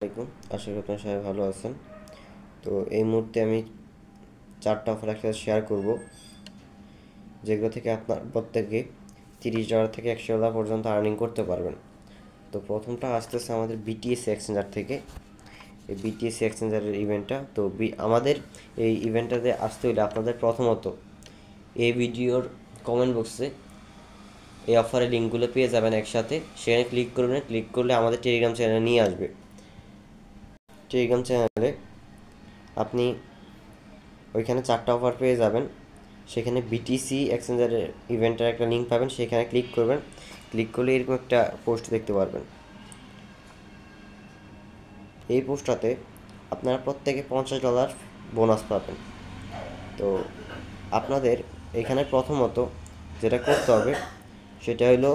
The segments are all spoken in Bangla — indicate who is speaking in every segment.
Speaker 1: আসসালামাইকুম। আশা করি আপনারা সবাই ভালো আছেন। তো এই মুহূর্তে আমি 4টা অফার একসাথে শেয়ার করব, যেগুলো থেকে আপনার প্রত্যেকে $30 থেকে $100 পর্যন্ত আর্নিং করতে পারবেন। তো প্রথমটা আসতেছে আমাদের বিটিএসসি এক্সচেঞ্জার থেকে। এই বিটিএসসি এক্সচেঞ্জারের ইভেন্টটা তো আমাদের এই ইভেন্টটাতে আসতে হলে আপনাদের প্রথমত এই ভিডিওর কমেন্ট বক্সে এই অফারের লিঙ্কগুলো পেয়ে যাবেন একসাথে। সেখানে ক্লিক করবেন, ক্লিক করলে আমাদের টেলিগ্রাম চ্যানেলে নিয়ে আসবে। টেলিগ্রাম চ্যানেলে আপনি ওইখানে 4টা অফার পেয়ে যাবেন। সেখানে বিটিসি এক্সচেঞ্জারের ইভেন্টের একটা লিঙ্ক পাবেন, সেখানে ক্লিক করবেন। ক্লিক করলে এরকম একটা পোস্ট দেখতে পারবেন। এই পোস্টটাতে আপনারা প্রত্যেকে $50 বোনাস পাবেন। তো আপনাদের এখানে প্রথমত যেটা করতে হবে সেটা হলো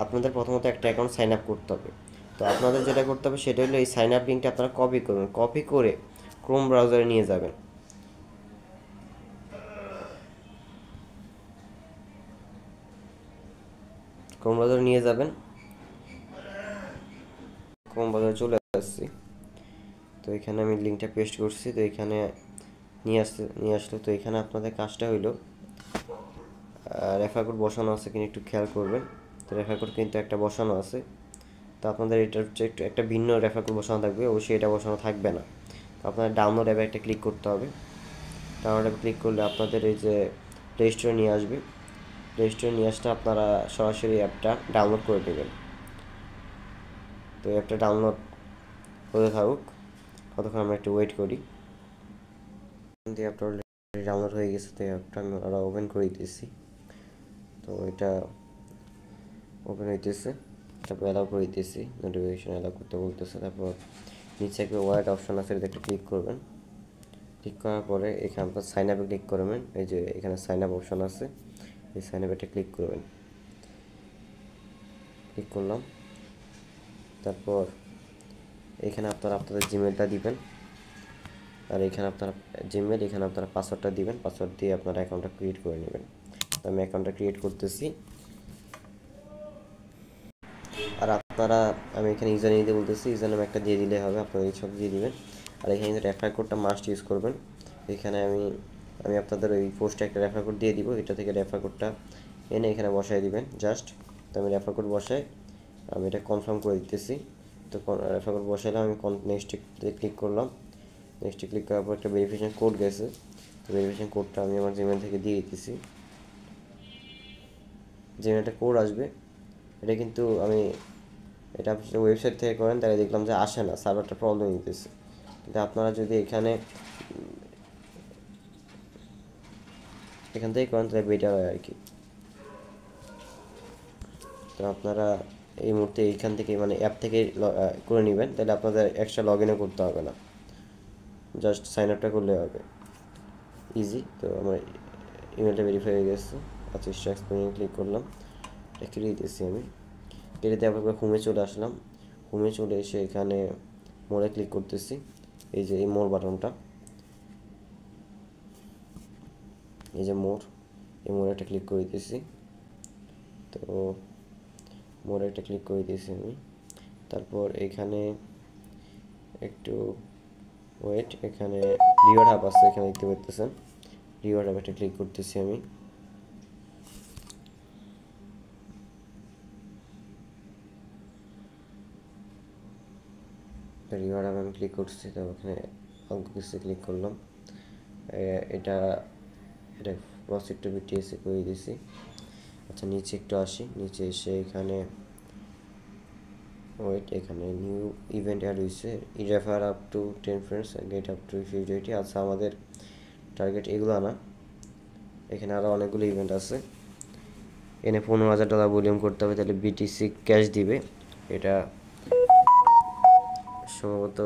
Speaker 1: আপনাদের প্রথমত একটা অ্যাকাউন্ট সাইন আপ করতে হবে। তো আপনাদের যেটা করতে হবে সেটা হলো এই সাইন আপ লিঙ্কটা আপনারা কপি করবেন, কপি করে ক্রোম ব্রাউজারে নিয়ে যাবেন। ক্রোম ব্রাউজারে নিয়ে যাবেন। ক্রোম ব্রাউজারে চলে আসছি। তো এখানে আমি লিঙ্কটা পেস্ট করছি। তো এখানে নিয়ে আসলো। তো এখানে আপনাদের কাজটা হইলো রেফার কোড বসানো আছে কিনা একটু খেয়াল করবেন। তো রেফার কোড কিন্তু একটা বসানো আছে। তো আপনাদের এটার হচ্ছে একটু একটা ভিন্ন রেফার কোড বসানো থাকবে, অবশ্যই এটা বসানো থাকবে না। তো আপনাদের ডাউনলোড অ্যাপে একটা ক্লিক করতে হবে। ডাউনলোড অ্যাপে ক্লিক করলে আপনাদের এই যে প্লে স্টোরে নিয়ে আসবে। প্লে স্টোরে নিয়ে আসলে আপনারা সরাসরি অ্যাপটা ডাউনলোড করে নেবেন। তো অ্যাপটা ডাউনলোড হতে থাকুক, ততক্ষণ আমরা একটু ওয়েট করি। কিন্তু অ্যাপটা অলরেডি ডাউনলোড হয়ে গেছে। তো অ্যাপটা আমি আরও ওপেন করে দিতেছি। তো এটা ওপেন হইতেছে, তারপর অ্যালাউ করে দিতেছি, নোটিফিকেশন অ্যালাউ করতে বলতেছে। তারপর নিচে একটা ওয়ালেট অপশন আছে, এটা একটা ক্লিক করবেন। ক্লিক করার পরে এখানে আপনার সাইন আপে ক্লিক করবেন। এই যে এখানে সাইন আপ অপশন আছে, এই সাইন আপে ক্লিক করবেন। ক্লিক করলাম। তারপর এখানে আপনারা আপনাদের জিমেলটা দিবেন, আর এখানে আপনারা জিমেল, এখানে আপনারা পাসওয়ার্ডটা দিবেন। পাসওয়ার্ড দিয়ে আপনারা অ্যাকাউন্টটা ক্রিয়েট করে নেবেন। তো আমি অ্যাকাউন্টটা ক্রিয়েট করতেছি। আর আপনারা, আমি এখানে ইউজার নিতে বলতেছি, ইউজার নাম একটা দিয়ে দিলে হবে, আপনারা এই সব দিয়ে দিবেন। আর এখানে রেফার কোডটা মাস্ট ইউজ করবেন। এখানে আমি আপনাদের ওই পোস্টে একটা রেফার কোড দিয়ে দিব, এটা থেকে রেফার কোডটা এনে এখানে বসাই দিবেন জাস্ট। তো আমি রেফার কোড বসাই, আমি এটা কনফার্ম করে দিতেছি। তো রেফার কোড বসাইলাম, আমি নেক্সটে ক্লিক করলাম। নেক্সটে ক্লিক করার পর একটা ভেরিফিকেশন কোড গেছে। তো ভেরিফিকেশন কোডটা আমি আমার জিমেল থেকে দিয়ে দিতেছি। জিমেলটা কোড আসবে, এটা কিন্তু আমি এটা আপনি যদি ওয়েবসাইট থেকে করেন তাহলে দেখলাম যে আসে না, সার্ভারটা প্রবলেম দিতেছে। কিন্তু আপনারা যদি এখান থেকে করেন তাহলে বেটার হয় আর কি। তো আপনারা এই মুহূর্তে এইখান থেকে মানে অ্যাপ থেকে করে নেবেন, তাহলে আপনাদের এক্সট্রা লগ ইনও করতে হবে না, জাস্ট সাইন আপটা করলে হবে, ইজি। তো আমার ইমেলটা ভেরিফাই হয়ে গেছে। আচ্ছা, স্ট্যাক্স ক্লিক করলাম, এটা কেটে দিতেছি আমি। কেটে দিয়ে আবার হোমে চলে আসলাম। হোমে চলে এসে এখানে মোড়ে ক্লিক করতেছি, এই যে এই মোর বাটনটা, এই যে মোর, এই মোড়ে একটা ক্লিক করে দিতেছি। তো মোড়ে একটা ক্লিক করে দিয়েছি আমি। তারপর এখানে একটু ওয়েট, এখানে রিওয়ার্ড হাব আছে, এখানে দেখতে পাচ্ছেন। রিওয়ার্ড হাব একটা ক্লিক করতেছি আমি। রিওয়ার্ড হাব আমি ক্লিক করছি। তো ওখানে অঙ্ক কিছু ক্লিক করলাম। এটা এটা প্রসিড টু বিটিএসসি করে দিয়েছি। আচ্ছা, নিচে একটু আসি। নিচে এসে এখানে ওয়েট, এখানে নিউ ইভেন্ট অ্যাড হয়েছে, refer up to 10 friends, get up to 50। আচ্ছা, আমাদের টার্গেট এগুলো না, এখানে আরও অনেকগুলো ইভেন্ট আছে। এনে $15,000 ভলিউম করতে হবে, তাহলে বিটিসি ক্যাশ দিবে। এটা সম্ভবত,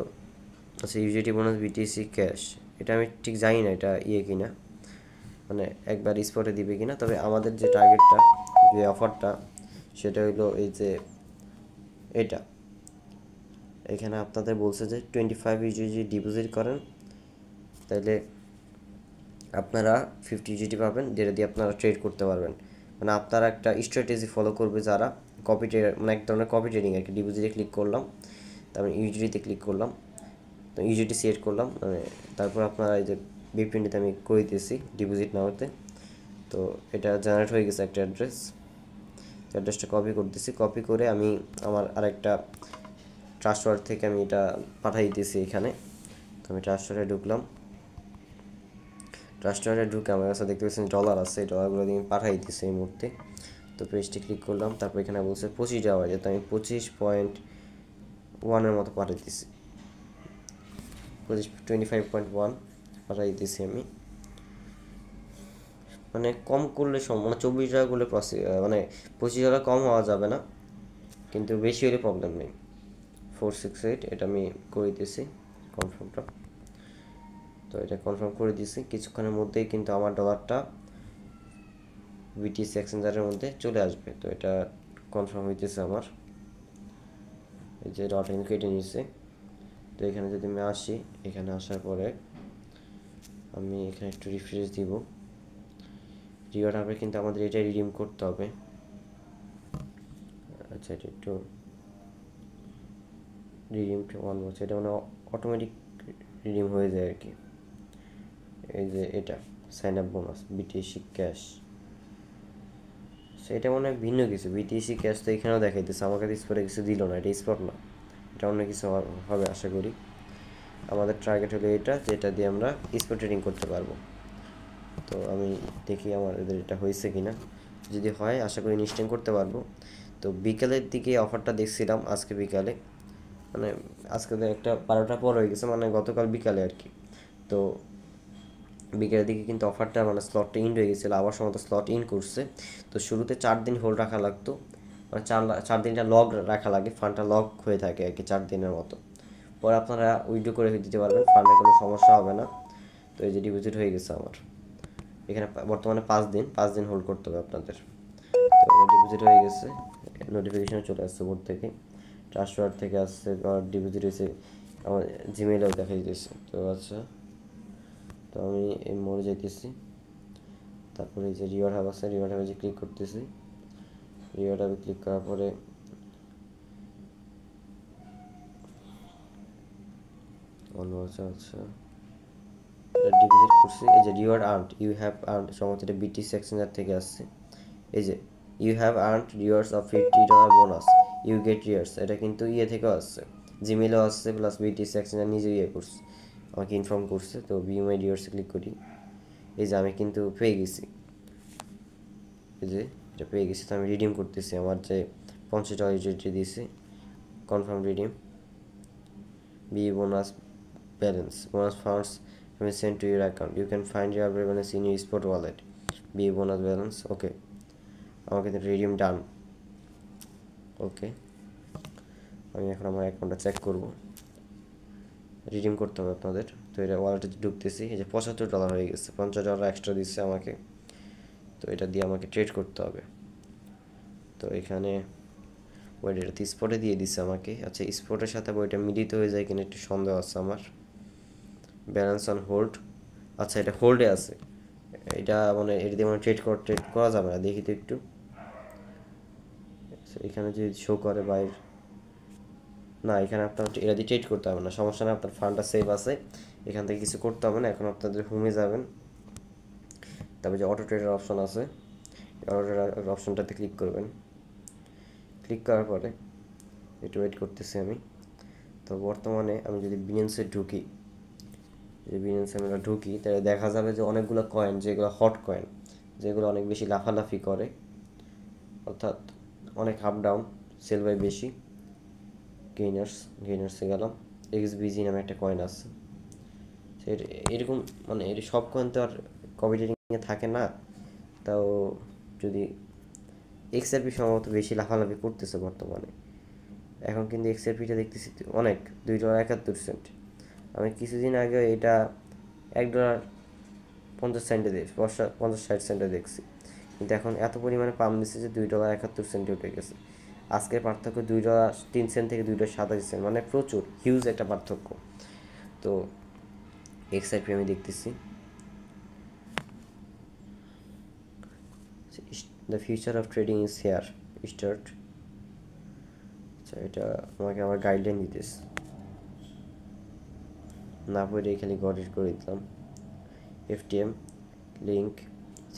Speaker 1: আচ্ছা, ইউজিটি বোনাস বিটিসি ক্যাশ, এটা আমি ঠিক জানি না এটা কিনা, মানে একবার স্পটে দিবে কিনা। তবে আমাদের যে টার্গেটটা, যে অফারটা, সেটা হলো এই যে এটা, এখানে আপনাদের বলছে যে 25 ইউজিটি ডিপোজিট করেন, তাহলে আপনারা 50 ইউজিটি পাবেন, যেটা দিয়ে আপনারা ট্রেড করতে পারবেন। মানে আপনারা একটা স্ট্র্যাটেজি ফলো করবে যারা কপি ট্রেড, মানে এক ধরনের কপি ট্রেডিং আর কি। ডিপোজিটে ক্লিক করলাম, তারপর ইউজিডিতে ক্লিক করলাম, তো ইউজিডি সিলেক্ট করলাম, মানে তারপর আপনারা এই যে বিপিএনডিতে আমি করে দিয়েছি ডিপোজিট নাওতে। তো এটা জেনারেট হয়ে গেছে একটা অ্যাড্রেস, অ্যাড্রেসটা কপি করতেছি, কপি করে আমি আমার আরেকটা ট্রাস্টওয়ার্ড থেকে আমি এটা পাঠিয়ে দিতেছি এখানে। তো আমি ট্রাস্টওয়ার্ডে ঢুকলাম, ট্রাস্টওয়ার্ডে ঢুকে আমার কাছে দেখতে পাচ্ছেন ডলার আছে, এই ডলারগুলো দিয়ে আমি পাঠিয়ে দিতেছি এই মুহূর্তে। তো পেজটি ক্লিক করলাম, তারপর এখানে বলছে $25, যেটা আমি 25.1 মতো পাঠিয়ে দিতেছি, 25.1 পাঠিয়ে দিতেছি আমি। মানে কম করলে মানে $24 করলে মানে $25 কম হওয়া যাবে না, কিন্তু বেশি হলে প্রবলেম নেই। 468 এটা আমি করে দিয়েছি কনফার্মটা। তো এটা কনফার্ম করে দিয়েছি, কিছুক্ষণের মধ্যেই কিন্তু আমার ডলারটা বিটিসি এক্সচেঞ্জারের মধ্যে চলে আসবে। তো এটা কনফার্ম হইতেছে আমার, এই যে ডলারটা কিন্তু কেটে নিয়েছে। তো এখানে যদি আমি আসি, এখানে আসার পরে আমি এখানে একটু রিফ্রেশ দিব, রিওয়ার্ড হবে কিন্তু আমাদের এটা রিডিম করতে হবে। আচ্ছা, এটা একটু রিডিম ওয়ান বলছে, এটা মানে অটোমেটিক রিডিম হয়ে যায় আর কি। এই যে এটা sign up bonus BTC cash, সেটা মনে হয় ভিন্ন কিছু। বিটিসি ক্যাশ তো এখানেও দেখাইতেছে, আমার কাছে স্পটে কিছু দিল না, এটা স্পট না, এটা অন্য কিছু হবে আশা করি। আমাদের টার্গেট হলো এটা, যেটা দিয়ে আমরা স্পট ট্রেডিং করতে পারবো। তো আমি দেখি আমার এদের এটা হয়েছে কি না, যদি হয় আশা করি ইনস্ট্যান্ট করতে পারবো। তো বিকালের দিকে অফারটা দেখছিলাম আজকে বিকালে, মানে আজকে তো একটা 12টার পর হয়ে গেছে, মানে গতকাল বিকালে আর কি। তো বিকেলের দিকে কিন্তু অফারটা মানে স্লটটা ইন হয়ে গেছিলো, আবার সময় স্লট ইন করছে। তো শুরুতে 4 দিন হোল্ড রাখা লাগতো, মানে 4 দিনটা লগ রাখা লাগে, ফান্ডটা লক হয়ে থাকে আর কি 4 দিনের মতো। পরে আপনারা উইথড্র করে দিতে পারবেন, ফান্ডে কোনো সমস্যা হবে না। তো এই যে ডিপোজিট হয়ে গেছে আমার এখানে, বর্তমানে 5 দিন হোল্ড করতে হবে আপনাদের। তো এটা ডিপোজিট হয়ে গেছে, নোটিফিকেশন চলে আসছে বোর্ড থেকে, ট্রাস্টওয়ার্ড থেকে আসছে, আর ডিপোজিট হয়েছে আমার জিমেইলেও দেখা দিতেছে। তো আচ্ছা, তো আমি এই মোড়ে যাইতেছি, তারপরে এই যে রিওয়ার্ড হাব আছে, রিওয়ার্ড হাবে যে ক্লিক করতেছি, রিওয়ার্ড হাবে ক্লিক করার পরে আচ্ছা ডিপোজিট করছি। এই যে reward earned, you have earned, সম্ভবত এটা বিটিসি এক্সচেঞ্জার থেকে আসছে। এই যে you have earned rewards of $50 bonus, you get rewards, এটা কিন্তু ইয়ে থেকেও আসছে, জিমেলও আসছে, প্লাস বিটিসি এক্সচেঞ্জার নিজে ইয়ে করছে, আমাকে ইনফর্ম করছে। তো ভিউ মাই রিওয়ার্ডসে ক্লিক করি, এই যে আমি কিন্তু পেয়ে গেছি, এই যে এটা পেয়ে গেছি। তো আমি রিডিম করতেছি, আমার যে $50 ইউজিটি দিয়েছি, confirm redeem, B bonus balance, bonus funds have been sent to your account, you can find your balance in your spot wallet, B bonus balance. Okay, আমাকে রিডিম ডান। ওকে, আমি এখন আমার অ্যাকাউন্টটা চেক করব, রিডিম করতে হবে আপনাদের। তো এটা ওয়ালেটে ঢুকতেছি, এই যে $75 হয়ে গেছে, $50 এক্সট্রা দিচ্ছে আমাকে। তো এটা দিয়ে আমাকে ট্রেড করতে হবে। তো এখানে ওইটা স্পটে দিয়ে দিচ্ছে আমাকে। আচ্ছা, স্পটের সাথে ওইটা মিলিত হয়ে যায় কিনা একটু সন্দেহ আছে আমার। ব্যালেন্স অন হোল্ড, আচ্ছা এটা হোল্ডে আছে, এটা মানে এটা দিয়ে মানে ট্রেড করা যাবে না, দেখি তো একটু। এখানে যদি শো করে বাইর, না এখানে আপনার এটা দিয়ে ট্রেড করতে হবে না, সমস্যা না, আপনার ফান্ডটা সেভ আছে, এখান থেকে কিছু করতে হবে না। এখন আপনাদের হোমে যাবেন, তারপরে যে অটো ট্রেডার অপশন আছে, অটো ট্রেডার অপশনটাতে ক্লিক করবেন। ক্লিক করার পরে একটু ওয়েট করতেছি আমি। তো বর্তমানে আমি যদি বিনেন্সে ঢুকি, যে বিনেন্সে আমরা ঢুকি, তাহলে দেখা যাবে যে অনেকগুলো কয়েন, যেগুলো হট কয়েন, যেগুলো অনেক বেশি লাফালাফি করে, অর্থাৎ অনেক আপ ডাউন, সেল বাই বেশি, গেইনার্সে গেলাম। এক্সবিজি নামে একটা কয়েন আছে, এরকম মানে এর সব কয়েন তো আর কপি ট্রেডিংয়ে থাকে না। তাও যদি এক্সআরপি সম্ভবত বেশি লাফালাফি করতেছে বর্তমানে, এখন কিন্তু এক্সআরপিটা দেখতেছি অনেক, $2.71। আমি কিছুদিন আগে এটা $1.50 দেখছি, 50-60 দেখছি, কিন্তু এখন এত পরিমাণে পাম দিচ্ছে যে $2.71 উঠে গেছে। আজকের পার্থক্য $2.03 থেকে $2.87, মানে প্রচুর হিউজ একটা পার্থক্য। তো এক্সআইপি আমি দেখতেছি, the future of trading is here start. আচ্ছা, এটা আমাকে আমার গাইডলাইন দিতেছে, না পড়ে এখানে গট করে দিলাম। এফটিএম লিঙ্ক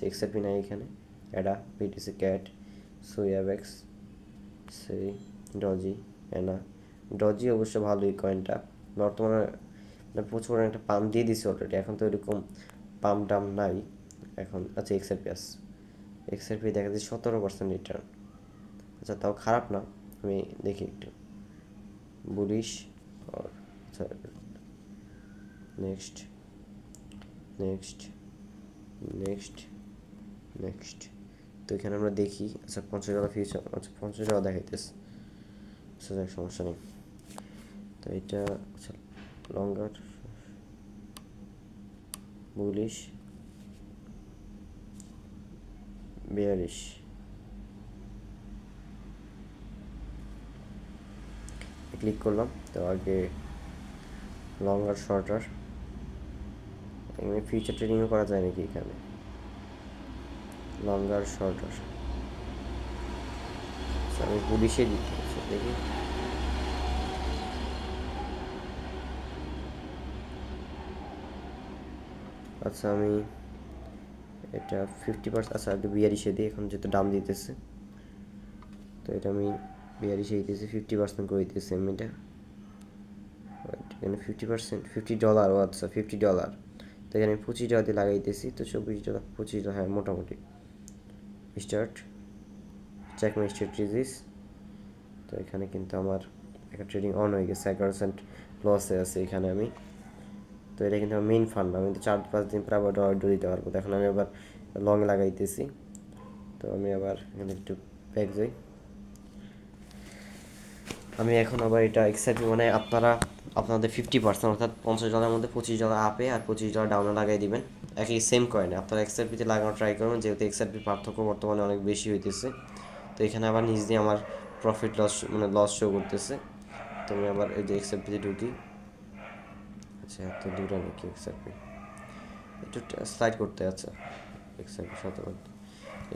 Speaker 1: এক্সআরপি নাই এখানে, অ্যাডা বিটিসি ক্যাট সোয়াবেক্স সেই ডজি অ্যানা। ডজি অবশ্য ভালোই কয়েনটা, বর্তমানে মানে প্রচুর একটা পাম্প দিয়ে দিছে অলরেডি, এখন তো এরকম পাম্প ডাম নাই এখন। আচ্ছা এক্সআরপি আছে, এক্সআরপি দেখা যাচ্ছে 17% রিটার্ন। আচ্ছা তাও খারাপ না, আমি দেখি একটু বুলিশ। আচ্ছা নেক্সট নেক্সট নেক্সট নেক্সট। তো এখানে আমরা দেখি, আচ্ছা $50 ফিউচার, আচ্ছা $50 দেখাইতেছে, আচ্ছা যাক সমস্যা নেই। তো এটা আচ্ছা লঙ্গার বুলিশ বিয়ারিশ, ক্লিক করলাম। তো আগে লং আর শর্টার, এখানে ফিউচার ট্রেডিংও করা যায় নাকি এখানে, লং আর শর্টার। আমি পুলিশে দিতে দেখি, আচ্ছা আমি এটা 50%, আচ্ছা একটু বিয়ারিশে দিই এখন যেহেতু দাম দিতেছে। তো এটা আমি বিয়ারিশে দিতেছি, 50% করে দিতেছি আমি এটা। এখানে 50%, $50, ও আচ্ছা $50। তো এখানে আমি $25 দিয়ে লাগাইতেছি, তো $24 $25, হ্যাঁ মোটামুটি। Start check my strategies. তো এখানে কিন্তু আমার একটা ট্রেডিং অন হয়ে গেছে, 1% লসে আছে এখানে আমি। তো এটা কিন্তু আমার মেইন ফান্ড, আমি কিন্তু 4-5 দিন পর আবার ডলার দিতে পারবো। তো এখন আমি আবার লং লাগাইতেছি। তো আমি আবার এখানে একটু ব্যাক যাই, আমি এখন আবার এটা এক্সআরপি মানে আপনাদের 50% অর্থাৎ $50 মধ্যে $25 আপে আর $25 ডাউনে লাগাই দিবেন, একই সেম কয়েন আপনারা এক্সআরপিতে লাগানো ট্রাই করবেন, যেহেতু এক্সআরপির পার্থক্য বর্তমানে অনেক বেশি হইতেছে। তো এখানে আবার নিজ দিয়ে আমার প্রফিট লস মানে লস শো করতেছে। তো আমি আবার এই যে এক্সআরপিতে ঢুকি, আচ্ছা এত দূরে নাকি এক্সআরপি, একটু স্লাইড করতে আছে এক্সআরপি সাথে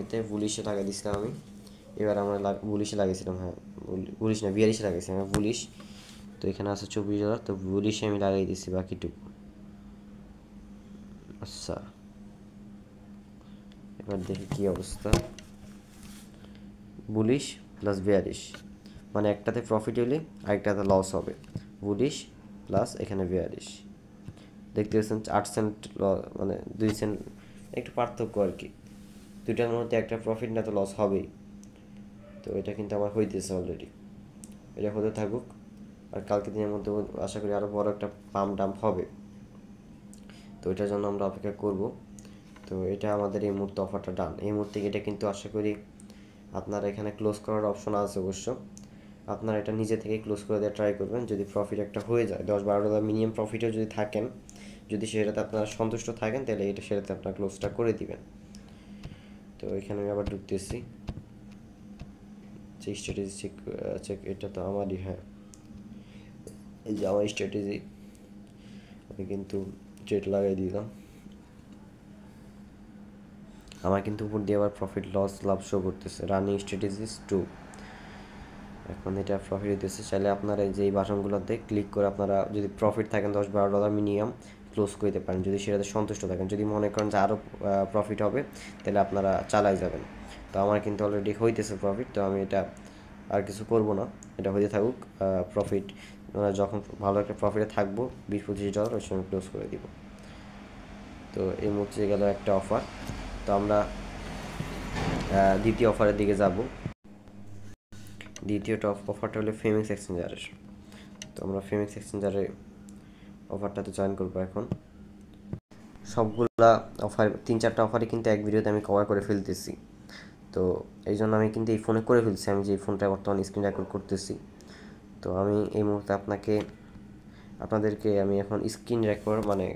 Speaker 1: এতে বুলিশে লাগাই দিছিলাম আমি। এবার আমরা বুলিশে লাগিয়েছিলাম, হ্যাঁ বুলিশ না বিয়ারিশে লাগাইছিলাম হ্যাঁ বুলিশ। তো এখানে আছে $24, তো বুলিশে আমি লাগাই দিচ্ছি বাকিটুকু। আচ্ছা এবার দেখি কী অবস্থা, বুলিশ প্লাস বিয়ারিশ মানে একটাতে প্রফিট হলে আরেকটাতে লস হবে, বুলিশ প্লাস এখানে বিয়ারিশ। দেখতে পাচ্ছেন 8 সেন্ট মানে 2 সেন্ট একটু পার্থক্য আর কি, দুইটার মধ্যে একটা প্রফিট না তো লস হবেই। তো এটা কিন্তু আমার হইতেছে অলরেডি, এটা হতে থাকুক, আর কালকে দিনের মধ্যে আশা করি আরও বড় একটা পাম্প ডাম্প হবে। তো এটার জন্য আমরা অপেক্ষা করব। তো এটা আমাদের এই মুহূর্তে অফারটা ডান, এই মুহূর্তে এটা কিন্তু আশা করি আপনারা এখানে ক্লোজ করার অপশন আছে অবশ্য, আপনারা এটা নিজে থেকে ক্লোজ করে দেওয়ার ট্রাই করবেন। যদি প্রফিট একটা হয়ে যায় $10-12 মিনিমাম প্রফিটও যদি থাকেন, যদি সেটাতে আপনারা সন্তুষ্ট থাকেন তাহলে এটা সেটাতে আপনারা ক্লোজটা করে দিবেন। তো এখানে আমি আবার ঢুকতেছি, যে স্ট্র্যাটেজি চেক এটা তো আমারই, হ্যাঁ এই যে আমার স্ট্র্যাটেজি আমি কিন্তু ট্রেড লাগাই দিলাম, আমার কিন্তু উপর দিয়ে আবার প্রফিট লস লাভ শো করতেছে, রানিং স্ট্র্যাটেজিস 2। এখন এটা প্রফিট হইতেছে, চাইলে আপনারা এই যে এই বাটনগুলোতে ক্লিক করে আপনারা যদি প্রফিট থাকেন $10-12 মিনিমাম ক্লোজ করে দিতে পারেন, যদি সেটাতে সন্তুষ্ট থাকেন। যদি মনে করেন যে আরও প্রফিট হবে তাহলে আপনারা চালাই যাবেন। তো আমার কিন্তু অলরেডি হইতেছে প্রফিট, তো আমি এটা আর কিছু করব না, এটা হইতে থাকুক। প্রফিট যখন ভালো একটা প্রফিটে থাকবো $20-25 ওই সময় ক্লোজ করে দিব। তো এই মুহূর্তে গেল একটা অফার। তো আমরা দ্বিতীয় অফারের দিকে যাব। দ্বিতীয় অফারটা হলো ফেমিক্স এক্সচেঞ্জারের। তো আমরা ফেমিক্স এক্সচেঞ্জারে অফারটাতে জয়েন করবো এখন। সবগুলা অফার 3-4টা অফারই কিন্তু এক ভিডিওতে আমি কভার করে ফেলতেছি। তো এই জন্য আমি কিন্তু এই ফোনে করে ফেলছি, আমি যে ফোনটা বর্তমানে স্ক্রিন রেকর্ড করতেছি। তো আমি এই মুহূর্তে আপনাদেরকে আমি এখন স্ক্রিন রেকর্ড মানে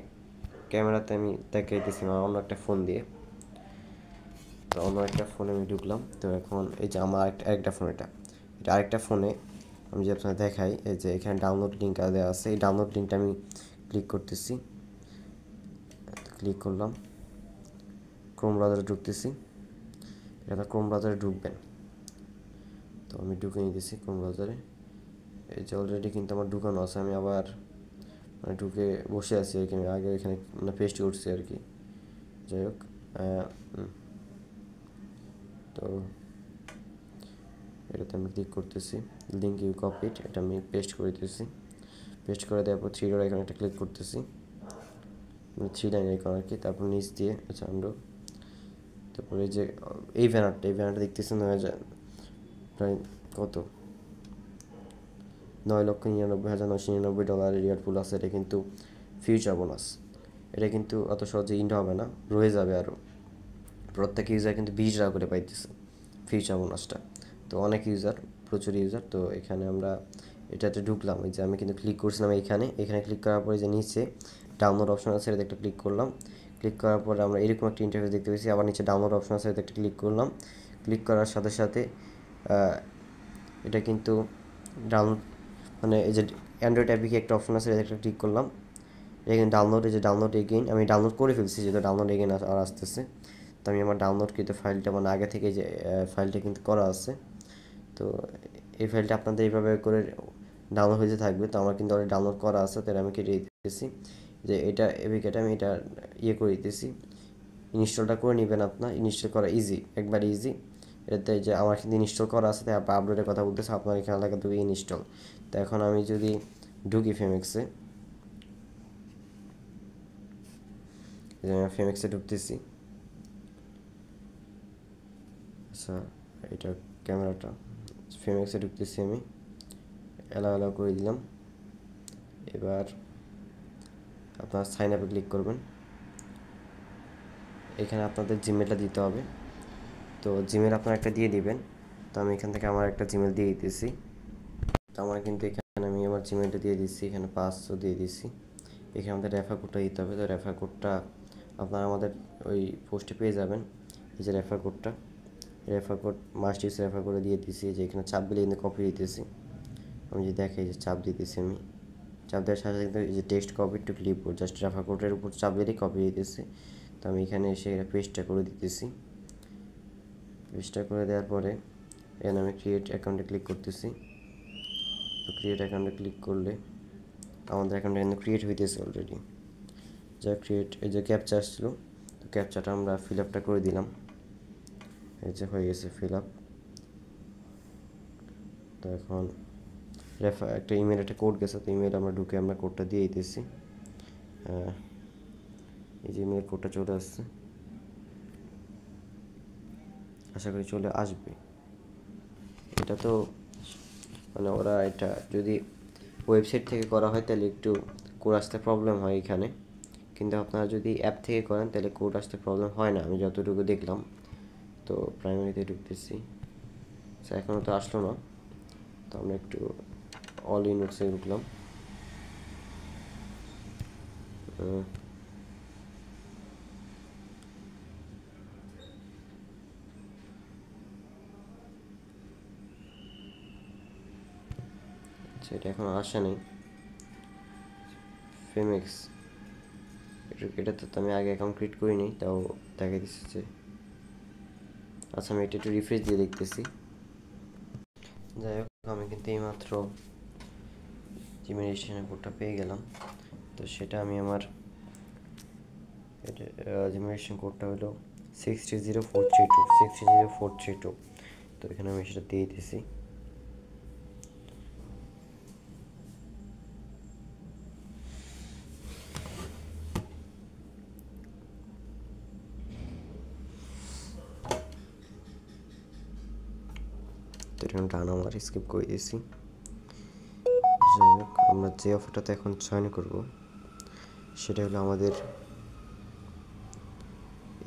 Speaker 1: ক্যামেরাতে আমি দেখাইতেছি আমার অন্য একটা ফোন দিয়ে। তো অন্য একটা ফোনে আমি ঢুকলাম। তো এখন এই যে আমার আরেকটা ফোন, এটা আরেকটা ফোনে আমি যে আপনাদের দেখাই, এই যে এখানে ডাউনলোড লিঙ্ক দেওয়া আছে, এই ডাউনলোড লিঙ্কটা আমি ক্লিক করতেছি, ক্লিক করলাম, ক্রোম ব্রাউজারে ঢুকতেছি, এটা ক্রোম ব্রাউজারে ঢুকবেন। তো আমি ঢুকে নিতেছি ক্রোম ব্রাউজারে। এই যে অলরেডি কিন্তু আমার ঢুকানো আছে, আমি আবার মানে ঢুকে বসে আছি আর কি, আমি আগে এখানে মানে পেস্ট করছি আর কি। যাই হোক, তো এটাতে আমি ক্লিক করতেছি, লিঙ্ক ইউ কপিড, এটা আমি পেস্ট করে দিতেছি। পেস্ট করে দেওয়ার পর থ্রি ডট আইকনে একটা ক্লিক করতেছি, মানে থ্রি লাইন আইকন আর কি। তারপর নিচ দিয়ে আচ্ছা আমরা তারপরে যে এই ব্যানারটা দেখতেছেন 9,000 প্রায় কত $9,99,999 রিওয়ার্ড পুল আছে। এটা কিন্তু ফিউচার বোনাস, এটা কিন্তু অত সহজে ইন্ড হবে না, রয়ে যাবে আরও। প্রত্যেক ইউজার কিন্তু $20 করে পাইতেছে ফিউচার বোনাসটা। তো অনেক ইউজার, প্রচুর ইউজার। তো এখানে আমরা এটাতে ঢুকলাম, এই যে আমি কিন্তু ক্লিক করছিলাম এখানে ক্লিক করার পরে যে নিচে ডাউনলোড অপশন আছে এটাতে একটা ক্লিক করলাম। ক্লিক করার পরে আমরা এরকম একটা ইন্টারফেস দেখতে পেয়েছি। আবার নিচে ডাউনলোড অপশন আছে এটাতে একটা ক্লিক করলাম। ক্লিক করার সাথে সাথে এটা কিন্তু ডাউনলোড মানে এই যে অ্যান্ড্রয়েড অ্যাপে একটা অপশন আছে, এটা একটা ক্লিক করলাম। এটা কিন্তু ডাউনলোড এগেইন, আমি ডাউনলোড করে ফেলছি, যেহেতু ডাউনলোড এগেইন আর আসতেছে। তো আমি আমার ডাউনলোডকৃত ফাইলটা মানে আগে থেকে যে ফাইলটা কিন্তু করা আছে, তো এই ফাইলটা আপনাদের এইভাবে করে ডাউনলোড হতে থাকবে। তো আমার কিন্তু অলরেডি ডাউনলোড করা আছে, তাহলে আমি কেটে দিতেছি যে এটা এপিকেটা আমি এটা করে দিতেছি। ইনস্টলটা করে নেবেন আপনার, ইনস্টল করা ইজি, একবারে ইজি। এটাতে যে আমার কিন্তু ইনস্টল করা আছে, তাই আপলোডের কথা বলতেছে, আপনার এখানে লেখা দেবে ইনস্টল। তো এখন আমি যদি ঢুকি ফেমেক্সে, ফেমেক্সে ঢুকতেছি। আচ্ছা, এটা ক্যামেরাটা, ফেমেক্সে ঢুকতেছি আমি, অ্যালাউ করে দিলাম। এবার আপনার সাইন আপে ক্লিক করবেন। এখানে আপনাদের জিমেলটা দিতে হবে, তো জিমেল আপনারা একটা দিয়ে দিবেন। তো আমি এখান থেকে আমার একটা জিমেল দিয়ে দিতেছি। তো আমার কিন্তু এখানে আমি আমার জিমেলটা দিয়ে দিচ্ছি, এখানে 500 দিয়ে দিচ্ছি। এখানে আমাদের রেফার কোডটা দিতে হবে। তো রেফার কোডটা আপনারা আমাদের ওই পোস্টে পেয়ে যাবেন, এই যে রেফার কোডটা, refer code must use refer করে দিয়ে দিচ্ছি। যে এখানে চাপ দিলে কিন্তু কপি দিতেছি, আমি যে দেখাই যে চাপ দিতেছি, আমি চাপ দেওয়ার সাথে সাথে এই যে text copy to clipboard, just refer কোডের উপর চাপ দিলেই কপি দিতেছি। তো আমি এখানে এসে এটা পেস্টটা করে দিতেছি। পেস্টটা করে দেওয়ার পরে এখানে আমি ক্রিয়েট অ্যাকাউন্টে ক্লিক করতেছি। তো ক্রিয়েট অ্যাকাউন্টে ক্লিক করলে আমাদের অ্যাকাউন্টটা কিন্তু ক্রিয়েট হইতেছে অলরেডি। যা ক্রিয়েট, এই যে ক্যাপচা আসছিলো, তো ক্যাপচাটা আমরা ফিল আপটা করে দিলাম, এই যে হয়ে গেছে ফিল আপ। তো এখন একটা ইমেল, একটা কোড গেছে, তো ইমেল আমরা ঢুকে আমরা কোডটা দিয়ে দিতেছি। এই যে ইমেল কোডটা চলে আসছে, আশা করি চলে আসবে। এটা তো মানে ওরা এটা যদি ওয়েবসাইট থেকে করা হয় তাহলে একটু কোড আসতে প্রবলেম হয় এখানে, কিন্তু আপনারা যদি অ্যাপ থেকে করেন তাহলে কোড আসতে প্রবলেম হয় না, আমি যতটুকু দেখলাম। তো প্রাইমারিতে ঢুকতেছি, এখনও তো আসলো না। তো আমরা একটু অল ইন নোটসে ঢুকলাম। সেটা এখন আসে নেই ফেমেক্স, এটাতে তো আমি আগে অ্যাকাউন্ট ক্রিয়েট করিনি, তাও দেখা দিচ্ছে যে আচ্ছা আমি এটা একটু রিফ্রেশ দিয়ে দেখতেছি। যাই হোক, আমি কিন্তু এইমাত্র জিমেল রেজিস্ট্রেশনের কোডটা পেয়ে গেলাম। তো সেটা আমি আমার জিমেল রেজিস্ট্রেশন কোডটা হলো 630432। তো এখানে আমি সেটা দিয়ে দিতেছি। তো এখানে ডান আমার স্কিপ করে দিয়েছি। যাই হোক, আমরা যে অফারটাতে এখন জয়েন করব সেটা হলো আমাদের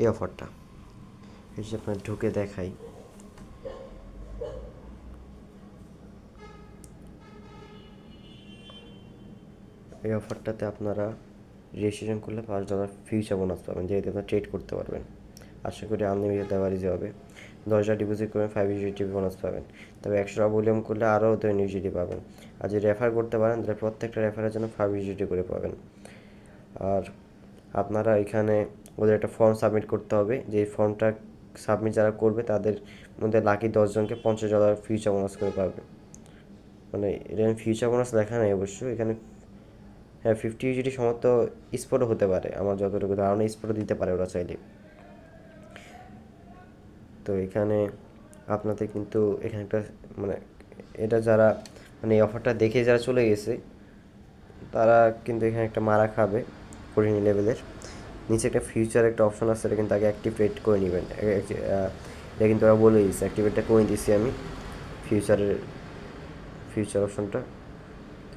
Speaker 1: এই অফারটা। এই যে আপনার ঢুকে দেখাই, এই অফারটাতে আপনারা রেজিস্ট্রেশন করলে $5 ফিউচার বোনাস পাবেন, যেহেতু আপনারা ট্রেড করতে পারবেন। আশা করি আনলিমিটেড অ্যাভারেজ হবে। 10,000 ডিপোজিট করবেন 5 ইউজিটি বোনাস পাবেন। তবে 100 ভলিউম করলে আরও 10 ইউজিটি পাবেন। আর যদি রেফার করতে পারেন তাহলে প্রত্যেকটা রেফারের জন্য 5 ইউজিটি করে পাবেন। আর আপনারা এখানে ওদের একটা ফর্ম সাবমিট করতে হবে, যে ফর্মটা সাবমিট যারা করবে তাদের মধ্যে লাকি 10 জনকে $50 ফিউচার বোনাস করে পাবে। মানে এটা ফিউচার বোনাস লেখা নেই অবশ্য এখানে। হ্যাঁ 50 ইউজিটি সমর্থ স্পটও হতে পারে, আমার যতটুকু ধারণা স্পটও দিতে পারে ওরা চাইলে। তো এখানে আপনাদের কিন্তু এখানে একটা মানে এটা যারা মানে এই অফারটা দেখে যারা চলে গেছে তারা কিন্তু এখানে একটা মারা খাবে 14 লেভেলের। নিচে একটা ফিউচার একটা অপশন আছে, এটা কিন্তু আগে অ্যাক্টিভেট করে নেবেন। এটা কিন্তু ওরা বলে দিচ্ছে, অ্যাক্টিভেটটা করে দিচ্ছি আমি ফিউচার অপশনটা।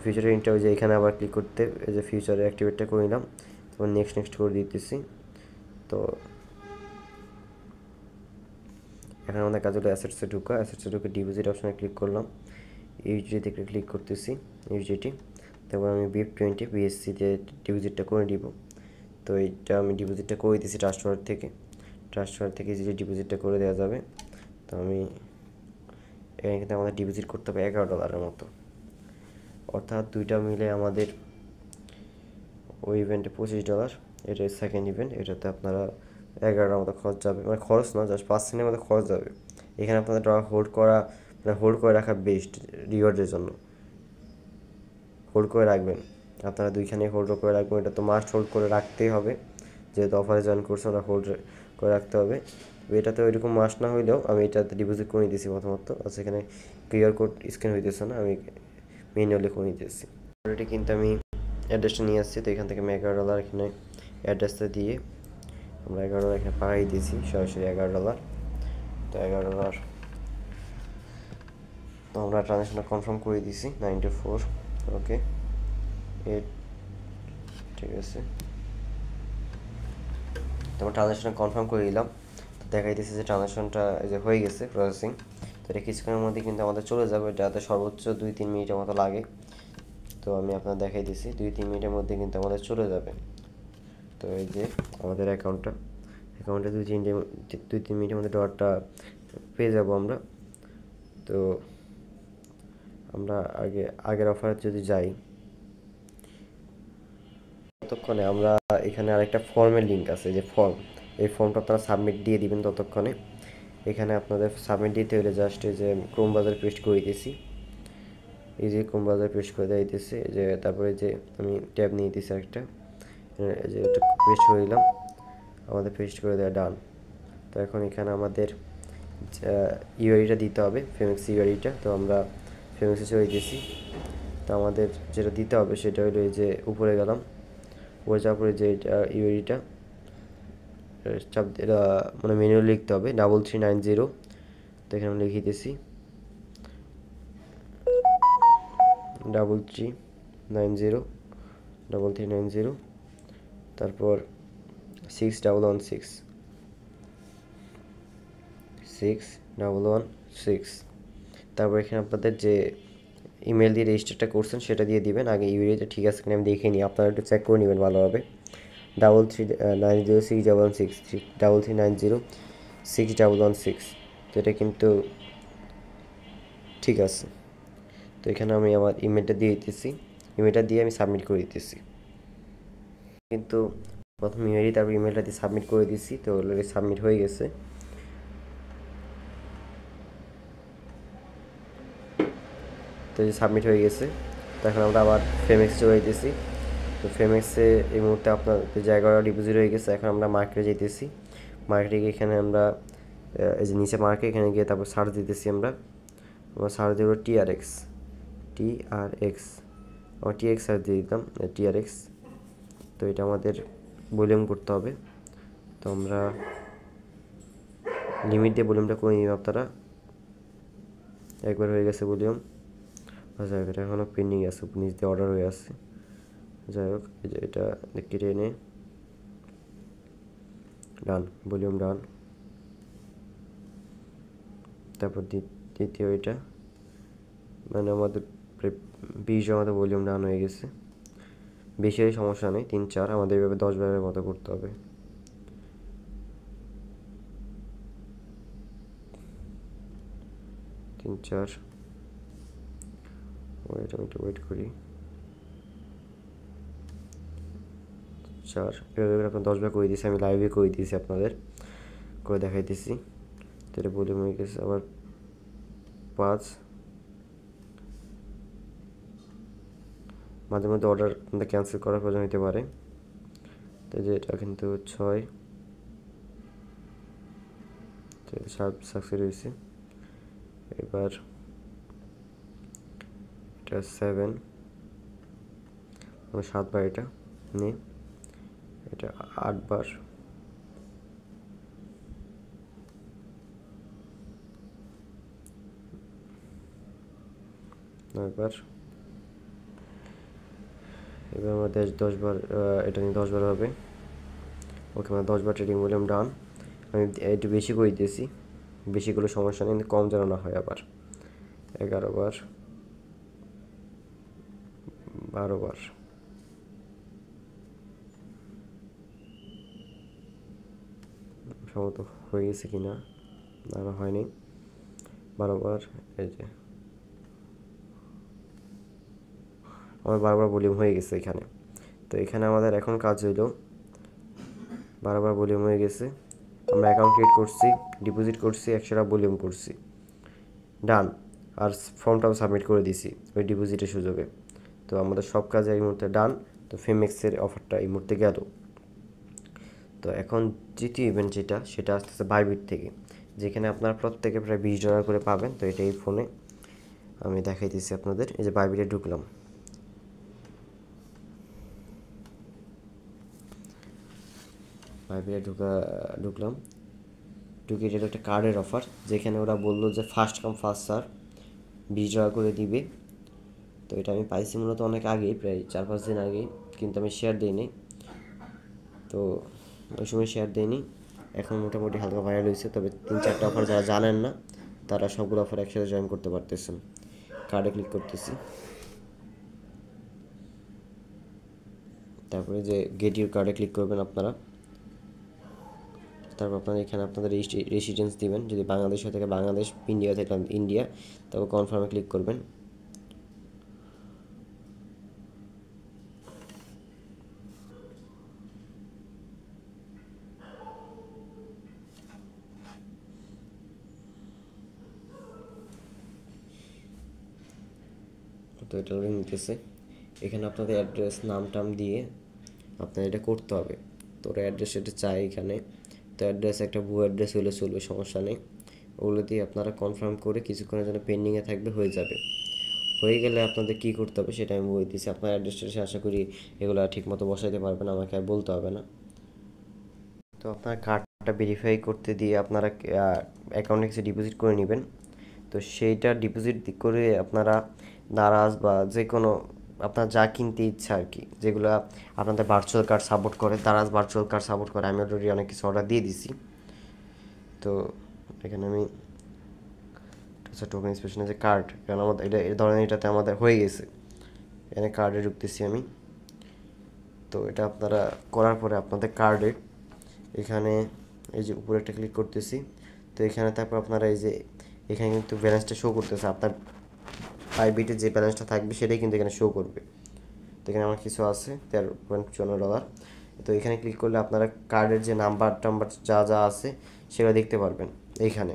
Speaker 1: ফিউচারের ইন্টার যে এখানে আবার ক্লিক করতে এই যে ফিউচারে অ্যাক্টিভেটটা করে নিলাম, তারপর নেক্সট করে দিতেছি। তো এখানে আমাদের কাজ হলো অ্যাসেটসে ঢুকে ডিপোজিট অপশনে ক্লিক করলাম, ইউজিটি থেকে ক্লিক করতেছি ইউজিটি, তারপর আমি BIP20 BSCতে ডিপোজিটটা করে দিব। তো এইটা আমি ডিপোজিটটা করে দিয়েছি ট্রাস্ট থেকে ইজিলি ডিপোজিটটা করে দেওয়া যাবে। তো আমি এখানে কিন্তু আমাদের ডিপোজিট করতে হবে $11 মতো, অর্থাৎ দুইটা মিলে আমাদের ওই ইভেন্টে $25, এটা সেকেন্ড ইভেন্ট, এটাতে আপনারা 11টার মতো খরচ যাবে, মানে খরচ না জাস্ট 5 সেকেন্ডের মতো খরচ যাবে। এখানে আপনাদের ডলার হোল্ড করে রাখা বেস্ট রিওয়ার্ডের জন্য। হোল্ড করে রাখবেন, আপনারা দুইখানে হোল্ড করে রাখবেন, এটা তো মাস্ট হোল্ড করে রাখতেই হবে, যেহেতু অফারে জয়েন করছে ওরা হোল্ড করে রাখতে হবে। এটাতে ওইরকম মাস্ট না হইলেও আমি এটাতে ডিপোজিট করে দিয়েছি প্রথমত। আচ্ছা এখানে কিউআর কোড স্ক্যান হইতেছে না, আমি ম্যানুয়ালি করে নিতেছি। অলরেডি কিন্তু আমি অ্যাড্রেসটা নিয়ে আসছি, তো এখান থেকে আমি $11 এখানে অ্যাড্রেসটা দিয়ে আমরা $11 এখানে পাঠিয়ে দিয়েছি, সরাসরি $11। তো $11 তো আমরা ট্রানজ্যাকশনটা কনফার্ম করে দিয়েছি 94 ওকে 8, ঠিক আছে। তো আমরা ট্রানজ্যাকশনটা কনফার্ম করে দিলাম, তো দেখাই দিয়েছে যে ট্রানজ্যাকশনটা যে হয়ে গেছে প্রসেসিং। তো এটা কিছুক্ষণের মধ্যে কিন্তু আমাদের চলে যাবে, এটাতে সর্বোচ্চ 2-3 মিনিটের মতো লাগে। তো আমি আপনার দেখাই দিয়েছি 2-3 মিনিটের মধ্যে কিন্তু আমাদের চলে যাবে। তো এই যে আমাদের অ্যাকাউন্টে 2-3 মিনিটের মধ্যে ডলারটা পেয়ে যাব আমরা। তো আমরা আগের অফারে যদি যাই, ততক্ষণে আমরা এখানে আরেকটা ফর্মের লিঙ্ক আছে, যে এই ফর্মটা আপনারা সাবমিট দিয়ে দিবেন। ততক্ষণে এখানে আপনাদের সাবমিট দিতে হলে জাস্ট এই যে ক্রোম ব্রাউজার পেস্ট করে দিতেছি, এই যে ক্রোম ব্রাউজার পেস্ট করে দিতেছি, যে তারপরে যে আমি ট্যাব নিয়ে দিতেছি একটা, এই যে এটা পেস্ট করে দিলাম, আমাদের পেস্ট করে দেওয়া ডান। তো এখন এখানে আমাদের ইউআইডিটা দিতে হবে, ফেমেক্স ইউআইডিটা। তো আমরা ফেমেক্সে চলে দিয়েছি। তো আমাদের যেটা দিতে হবে সেটা হলো এই যে উপরে গেলাম, উপরে যাওয়ার পরে যে ইউআইডিটা চাপ এটা মানে ম্যানুয়ালি লিখতে হবে 3390। তো এখানে আমি লিখে দিয়েছি 3390, তারপর 6116, তারপর এখানে আপনাদের যে ইমেল দিয়ে রেজিস্টারটা করছেন সেটা দিয়ে দিবেন। আগে ইউআইডিটা ঠিক আছে কিনা আমি দেখে নিই, আপনারা একটু চেক করে নেবেন ভালোভাবে। 33906163, তো এটা কিন্তু ঠিক আছে। তো এখানে আমি আমার ইমেলটা দিয়ে দিতেছি, ইমেলটা দিয়ে আমি সাবমিট করে দিতেছি। কিন্তু প্রথম ইমেলই তারপর ইমেলটা দিয়ে সাবমিট করে দিচ্ছি, তো অলরেডি সাবমিট হয়ে গেছে। তো এই সাবমিট হয়ে গেছে। তো এখন আমরা আবার ফেমেক্সে চলে যেতেছি। তো ফেমেক্সে এই মুহূর্তে আপনার জায়গাটা ডিপোজিট হয়ে গেছে। এখন আমরা মার্কেটে যেতেছি, মার্কেটে গিয়ে এখানে আমরা এই যে নিচে মার্কেট, এখানে গিয়ে তারপর সার্চ দিতেছি আমরা সার্চ দেবো টিআরএক্স, আমার টিএক্স সার্চ দিয়ে দিতাম টিআরএক্স। তো এটা আমাদের ভলিউম করতে হবে, তো আমরা লিমিট দিয়ে ভলিউমটা করে নিব। আপনারা একবার হয়ে গেছে ভলিউম, আচ্ছা এটা এখনও পেন্ডিং আছে, নিচ দিয়ে অর্ডার হয়ে আসছে। যাই হোক এই যে এটা কেটে এনে ডান, ভলিউম ডান। তারপর দ্বিতীয় এটা মানে আমাদের 20 আমাদের ভলিউম ডান হয়ে গেছে। বেশি সমস্যা নেই, 3-4 আমাদের এভাবে 10 বারের মতো করতে হবে। ওয়েট আমি একটু ওয়েট করি। 4 এভাবে আপনার 10 বার করে দিয়েছি, আমি লাইভে করে দিয়েছি, আপনাদের করে দেখাইতেছি। তো এটা ভলিউম হয়ে গেছে। আবার 5 মাঝে মধ্যে অর্ডার আপনাদের ক্যান্সেল করার প্রয়োজন হতে পারে। তো যে এটা কিন্তু 6 সাকসেস হয়েছে। এবার এটা 7 মানে 7 বার এটা নিয়ে এটা 8 বার, এবার আমাদের 10 বার এটা নিয়ে 10 বার হবে। ওকে, মানে 10 বার ট্রেডিং ভলিউম ডান। আমি একটু বেশি করে দিয়েছি, বেশি করে সমস্যা নেই, কিন্তু কম যেন না হয়। আবার 11 বার, 12 বার, সম্ভবত হয়ে গেছে কিনা, না হয়নি। 12 বার, এই যে আমার 12 বার ভলিউম হয়ে গেছে এখানে। তো এখানে আমাদের এখন কাজ হইল 12 বার ভলিউম হয়ে গেছে। আমরা অ্যাকাউন্ট ক্রিয়েট করছি, ডিপোজিট করছি, 100 টাকা ভলিউম করছি, ডান। আর ফর্মটাও সাবমিট করে দিছি ওই ডিপোজিটের সুযোগে। তো আমাদের সব কাজ এই মুহূর্তে ডান। তো ফেমেক্সের অফারটা এই মুহূর্তে গেল। তো এখন দ্বিতীয় ইভেন্ট যেটা, সেটা আসতেছে বাইবিট থেকে, যেখানে আপনারা প্রত্যেকে প্রায় $20 করে পাবেন। তো এটা এই ফোনে আমি দেখাইতেছি আপনাদের। এই যে বাইবিটে ঢুকলাম, বাইবিটে ঢুকলাম, ঢুকে এটা একটা কার্ডের অফার, যেখানে ওরা বললো যে ফার্স্ট কাম ফার্স্ট সার্ভ, $20 করে দিবে। তো এটা আমি পাইছি মূলত অনেক আগেই, প্রায় 4-5 দিন আগেই, কিন্তু আমি শেয়ার দিইনি। তো ওই সময় শেয়ার দিইনি। এখন মোটামুটি হালকা ভাইরাল হয়েছে। তবে 3-4টা অফার যারা জানেন না, তারা সবগুলো অফার একসাথে জয়েন করতে পারতেছেন। কার্ডে ক্লিক করতেছি, তারপরে যে গেট ইউর কার্ডে ক্লিক করবেন আপনারা। তারপর আপনারা এখানে আপনাদের রেসিডেন্স দিবেন, যদি বাংলাদেশ হয়ে থাকে বাংলাদেশ, ইন্ডিয়া থেকে ইন্ডিয়া। তারপর কনফার্মে ক্লিক করবেন। তো এটা লোডিং নিতেছে। এখানে আপনাদের অ্যাড্রেস নাম টাম দিয়ে আপনার এটা করতে হবে। তো ওরা অ্যাড্রেস এটা চাই এখানে। তো অ্যাড্রেস একটা ভুয়ো অ্যাড্রেস হলে চলবে, সমস্যা নেই। ওগুলো দিয়ে আপনারা কনফার্ম করে কিছুক্ষণের জন্য পেন্ডিংয়ে থাকবে, হয়ে যাবে। হয়ে গেলে আপনাদের কী করতে হবে সেটা আমি বলে দিচ্ছি। আপনার অ্যাড্রেসটা আশা করি এগুলো ঠিকমতো বসাইতে পারবেন, আমাকে আর বলতে হবে না। তো আপনার কার্ডটা ভেরিফাই করতে দিয়ে আপনারা অ্যাকাউন্টে কিছু ডিপোজিট করে নেবেন। তো সেইটা ডিপোজিট করে আপনারা দারাজ বা যে কোনো আপনার যা কিনতে ইচ্ছা আর কি, যেগুলো আপনাদের ভার্চুয়াল কার্ড সাপোর্ট করে, দারাজ ভার্চুয়াল কার্ড সাপোর্ট করে, আমি অলরেডি অনেক কিছু অর্ডার দিয়ে দিছি। তো এখানে আমি আচ্ছা টোকেন স্পেশাল যে কার্ড, কারণ আমাদের এটা এই ধরনের এটাতে আমাদের হয়ে গেছে। এখানে কার্ডে ঢুকতেছি আমি। তো এটা আপনারা করার পরে আপনাদের কার্ডে এখানে এই যে উপরে একটা ক্লিক করতেছি। তো এখানে তারপর আপনারা এই যে এখানে কিন্তু ব্যালেন্সটা শো করতেছে, আপনার বাইবিটে যে ব্যালেন্সটা থাকবে সেটাই কিন্তু এখানে শো করবে। তো এখানে আমার কিছু আছে $13.54। তো এখানে ক্লিক করলে আপনারা কার্ডের যে নাম্বার টাম্বার যা যা আছে সেগুলো দেখতে পারবেন এইখানে,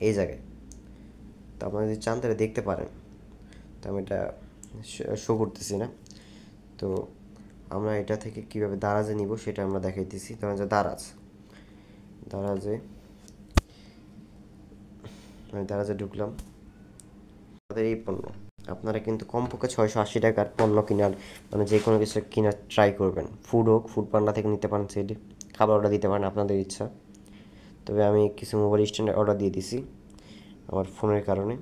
Speaker 1: এই জায়গায়। তো আপনারা যদি চান তাহলে দেখতে পারেন। তো আমি এটা শো করতেছি না। তো আমরা এটা থেকে কীভাবে দারাজে নিব সেটা আমরা দেখাইতেছি। ধরেন যে দারাজে আমি দারাজে ঢুকলাম। আমাদের এই পণ্য আপনারা কিন্তু কমপক্ষে 680 টাকার পণ্য কেনার, মানে যে কোনো কিছু কেনার ট্রাই করবেন। ফুড হোক, ফুড পান্ডা থেকে নিতে পারেন, সেটি খাবার অর্ডার দিতে পারেন আপনাদের ইচ্ছা। তবে আমি কিছু মোবাইল স্ট্যান্ড অর্ডার দিয়ে দিছি আমার ফোনের কারণে,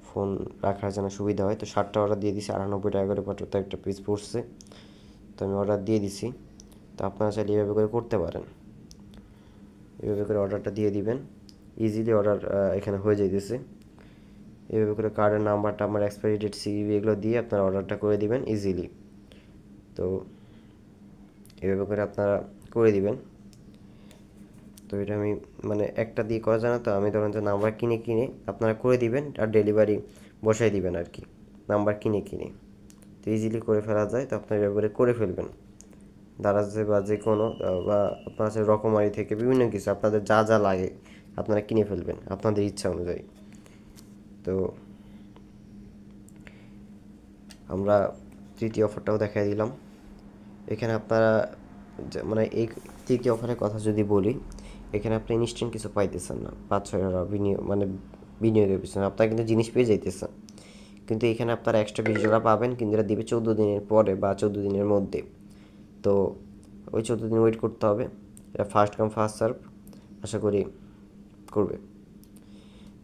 Speaker 1: ফোন রাখার জন্য সুবিধা হয়। তো 60টা অর্ডার দিয়ে দিছি, 98 টাকা করে তো একটা পিস পড়ছে। তো আমি অর্ডার দিয়ে দিছি। তো আপনারা চাইলে এভাবে করে করতে পারেন, এভাবে করে অর্ডারটা দিয়ে দিবেন। ইজিলি অর্ডার এখানে হয়ে যাইতেছে। এভাবে করে কার্ডের নাম্বারটা, আমার এক্সপায়ারি ডেট, সিভিভি এগুলো দিয়ে আপনারা অর্ডারটা করে দিবেন ইজিলি। তো এভাবে করে আপনারা করে দিবেন। তো এটা আমি মানে একটা দিয়ে করা যায় না, তো আমি ধরেন যে নাম্বার কিনে আপনারা করে দিবেন, আর ডেলিভারি বসাই দিবেন আর কি, নাম্বার কিনে। তো ইজিলি করে ফেলা যায়। তো আপনারা এভাবে করে ফেলবেন দারাজে বা যে কোনো, বা আপনার কাছে রকমারি থেকে বিভিন্ন কিছু আপনাদের যা যা লাগে আপনারা কিনে ফেলবেন আপনাদের ইচ্ছা অনুযায়ী। তো আমরা তৃতীয় অফারটাও দেখাই দিলাম। এখানে আপনারা মানে এই তৃতীয় অফারের কথা যদি বলি, এখানে আপনি ইনস্ট্যান্ট কিছু পাইতেছেন না, 5-6 টাকা বিনিয়োগের পিছনে আপনারা কিন্তু জিনিস পেয়ে যাইতেছেন, কিন্তু এখানে আপনারা এক্সট্রা $20 পাবেন, কিন্তু এটা দিবে 14 দিনের পরে বা 14 দিনের মধ্যে। তো ওই 14 দিন ওয়েট করতে হবে। এটা ফার্স্ট কাম ফার্স্ট সার্ভ, আশা করি করবে।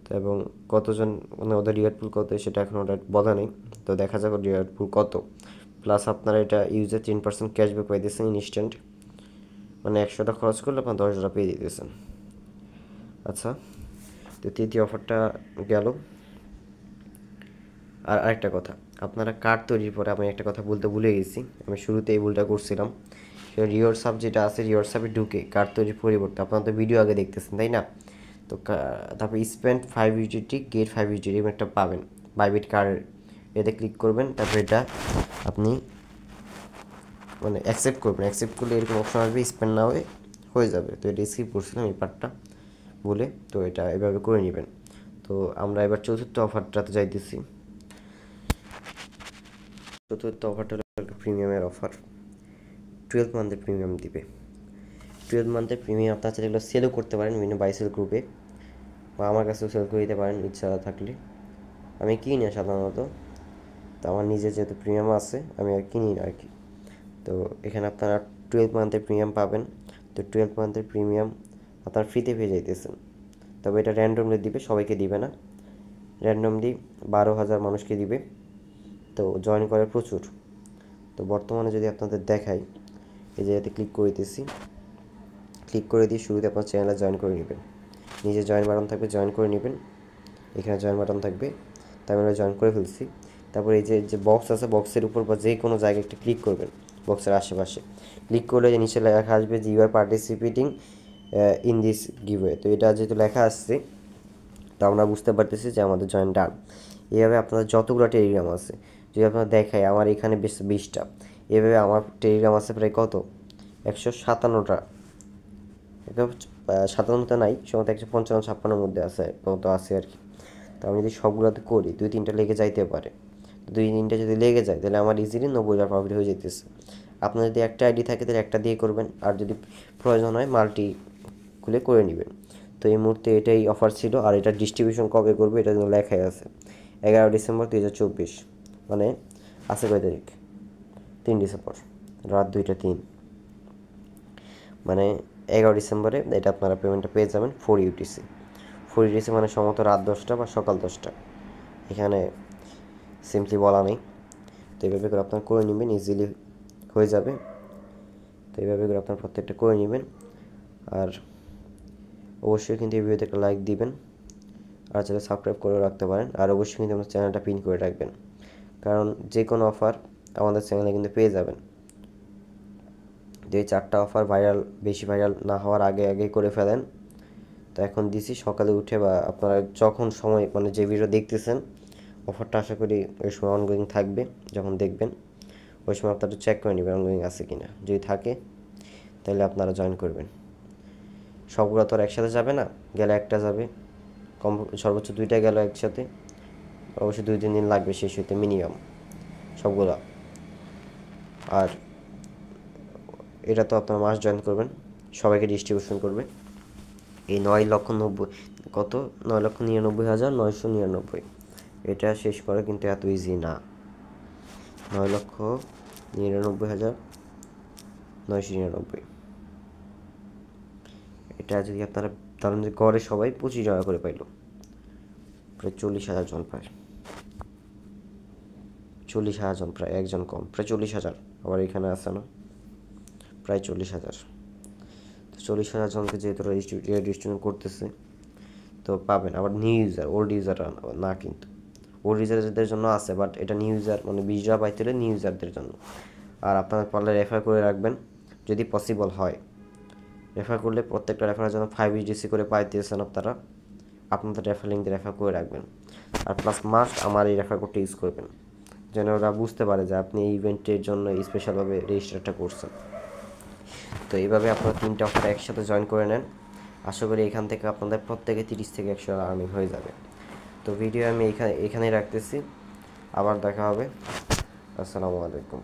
Speaker 1: তো এবং কতজন মানে ওদের রিওয়ার্ড পুল কত সেটা এখন ওটা বলা নেই, তো দেখা যাক রিওয়ার্ড পুল কত। প্লাস আপনারা এটা ইউজে 10% ক্যাশব্যাক পাইতেছেন ইনস্ট্যান্ট, মানে 100 টাকা খরচ করলে আপনার $10 পেয়ে দিতেছেন। আচ্ছা, তো তৃতীয় অফারটা গেল। আর আরেকটা কথা, আপনারা কার্ড তৈরির পরে আমি একটা কথা বলতে ভুলে গেছি, আমি শুরুতে এই ভুলটা করছিলাম। সেটা রিওয়ার্ড সাব যেটা আছে, রিওয়ার্ড সাবে ঢুকে কার্ড তৈরির পরিবর্তে আপনারা তো ভিডিও আগে দেখতেছেন তাই না, তো তারপর স্পেন্ড 5 USDT গেট 5 USDT এরকম একটা পাবেন বাইবিট কার্ড, এতে ক্লিক করবেন, তারপর এটা আপনি মানে অ্যাকসেপ্ট করবেন, অ্যাকসেপ্ট করলে এরকম অপশন আসবে, স্পেন্ড না হয়ে যাবে। তো এটা স্কিপ করছিলাম এই পার্টটা বলে, তো এটা এভাবে করে নেবেন। তো আমরা এবার চতুর্থ অফারটাতে যাইতেছি। চতুর্থ অফারটা হলো প্রিমিয়ামের অফার, 12 মান্থের প্রিমিয়াম দিবে। 12 মান্থের প্রিমিয়াম আপনার চাইলে এগুলো সেলও করতে পারেন বিভিন্ন বাইসেল গ্রুপে, বা আমার কাছেও সেল করে দিতে পারেন ইচ্ছা থাকলে। আমি কিনি না সাধারণত, তো আমার নিজের যেহেতু প্রিমিয়াম আছে আমি আর কিনি না আর কি। তো এখানে আপনারা 12 মান্থের প্রিমিয়াম পাবেন। তো 12 মান্থের প্রিমিয়াম আপনার ফ্রিতে পেয়ে যাইতেছেন, তবে এটা র্যান্ডমলি দিবে, সবাইকে দিবে না, র্যান্ডমলি 12,000 মানুষকে দিবে। তো জয়েন করে প্রচুর। তো বর্তমানে যদি আপনাদের দেখাই, এই জায়গাতে ক্লিক করে দিতেছি, ক্লিক করে দিয়ে শুরুতে আপনার চ্যানেলে জয়েন করে নেবেন, নিজে জয়েন বাটন থাকবে, জয়েন করে নেবেন, এখানে জয়েন বাটন থাকবে, তাই আমরা জয়েন করে ফেলছি। তারপর এই যে বক্স আছে, বক্সের উপর বা যে কোনো জায়গায় একটা ক্লিক করবেন, বক্সের আশেপাশে ক্লিক করলে যে নিচে লেখা আসবে যে you are participating in this giveaway. তো এটা যেহেতু লেখা আসছে, তো আমরা বুঝতে পারতেছি যে আমাদের জয়েন ডান। এইভাবে আপনাদের যতগুলো টেলিগ্রাম আছে যদি আপনারা দেখায়, আমার এখানে বেশ 20টা, এভাবে আমার টেলিগ্রাম আছে প্রায় কত 157টা, 57টা নাই, সম্ভবত 155-56 মধ্যে আছে মতো আছে আর কি। তো আমি যদি সবগুলোতে করি 2-3টা লেগে যাইতে পারে, 2-3টা যদি লেগে যায় তাহলে আমার ইজিলি $90 প্রফিট হয়ে যেতেছে। আপনার যদি একটা আইডি থাকে তাহলে একটা দিয়ে করবেন, আর যদি প্রয়োজন হয় মাল্টি খুলে করে নেবেন। তো এই মুহূর্তে এটাই অফার ছিল, আর এটা ডিস্ট্রিবিউশন কবে করবে এটা কিন্তু লেখাই আছে 11 ডিসেম্বর 2024, মানে আছে কয় তারিখ, 3 ডিসেম্বর রাত 2টা 3, মানে 11 ডিসেম্বরে এটা আপনারা পেমেন্টটা পেয়ে যাবেন 4 UTC। 4 UTC মানে সম্ভবত রাত 10টা বা সকাল 10টা, এখানে সিম্পলি বলা নেই। তো এইভাবে করে আপনারা করে নেবেন, ইজিলি হয়ে যাবে। তো এইভাবে করে আপনারা প্রত্যেকটা করে নেবেন, আর অবশ্যই কিন্তু এই ভিডিওতে একটা লাইক দিবেন, আর চাইলে সাবস্ক্রাইব করে রাখতে পারেন, আর অবশ্যই কিন্তু আমাদের চ্যানেলটা পিন করে রাখবেন, কারণ যে কোনো অফার আমাদের চ্যানেলে কিন্তু পেয়ে যাবেন। যে 4টা অফার বেশি ভাইরাল না হওয়ার আগে করে ফেলেন। তো এখন দিছি সকালে উঠে, বা আপনারা যখন সময় মানে যে ভিডিও দেখতেছেন অফারটা আশা করি ওই সময় অনগোয়িং থাকবে, যখন দেখবেন ওই সময় আপনারা চেক করে নেবেন অনগোয়িং আছে কিনা, যদি থাকে তাহলে আপনারা জয়েন করবেন। সবগুলো তো আর একসাথে যাবে না, গেলে একটা যাবে, সর্বোচ্চ 2টা গেল একসাথে, অবশ্যই 2-3 দিন লাগবে শেষ হইতে মিনিমাম সবগুলা। আর এটা তো আপনারা মাস জয়েন করবেন, সবাইকে ডিস্ট্রিবিউশন করবে। এই 9,99,999,999 এটা শেষ করা কিন্তু এত ইজি না, 9,99,999, এটা যদি আপনারা ধরেন যে গড়ে সবাই $25 করে পাইল, প্রায় 40,000 জন, প্রায় 40,000 জন, প্রায় একজন কম, প্রায় 40,000, আবার এখানে আছে না প্রায় 40,000। তো 40,000 জনকে যেহেতু রেজিস্ট্রেশন করতেছে তো পাবেন। আবার নিউ ইউজার, ওল্ড ইউজার না, কিন্তু ওল্ড ইউজারদের জন্য আছে, বাট এটা নিউ ইউজার মানে $20 পাইতে হলে নিউ ইউজারদের জন্য। আর আপনারা পারলে রেফার করে রাখবেন যদি পসিবল হয়, রেফার করলে প্রত্যেকটা রেফারের জন্য 5 USDC করে পাইতেছেন আপনারা, আপনাদের রেফার লিঙ্ক দিয়ে রেফার করে রাখবেন। আর প্লাস মাস্ট আমার এই রেফার কোডটা ইউজ করবেন, যেন ওরা বুঝতে পারে যে আপনি এই ইভেন্টের জন্য স্পেশালভাবে রেজিস্টারটা করছেন। তো এইভাবে আপনারা 3টা অফার একসাথে জয়েন করে নেন, আশা করি এখান থেকে আপনাদের প্রত্যেকে 30 থেকে 100 আর্নিং হয়ে যাবে। তো ভিডিও আমি এখানেই রাখতেছি, আবার দেখা হবে। আসসালামু আলাইকুম।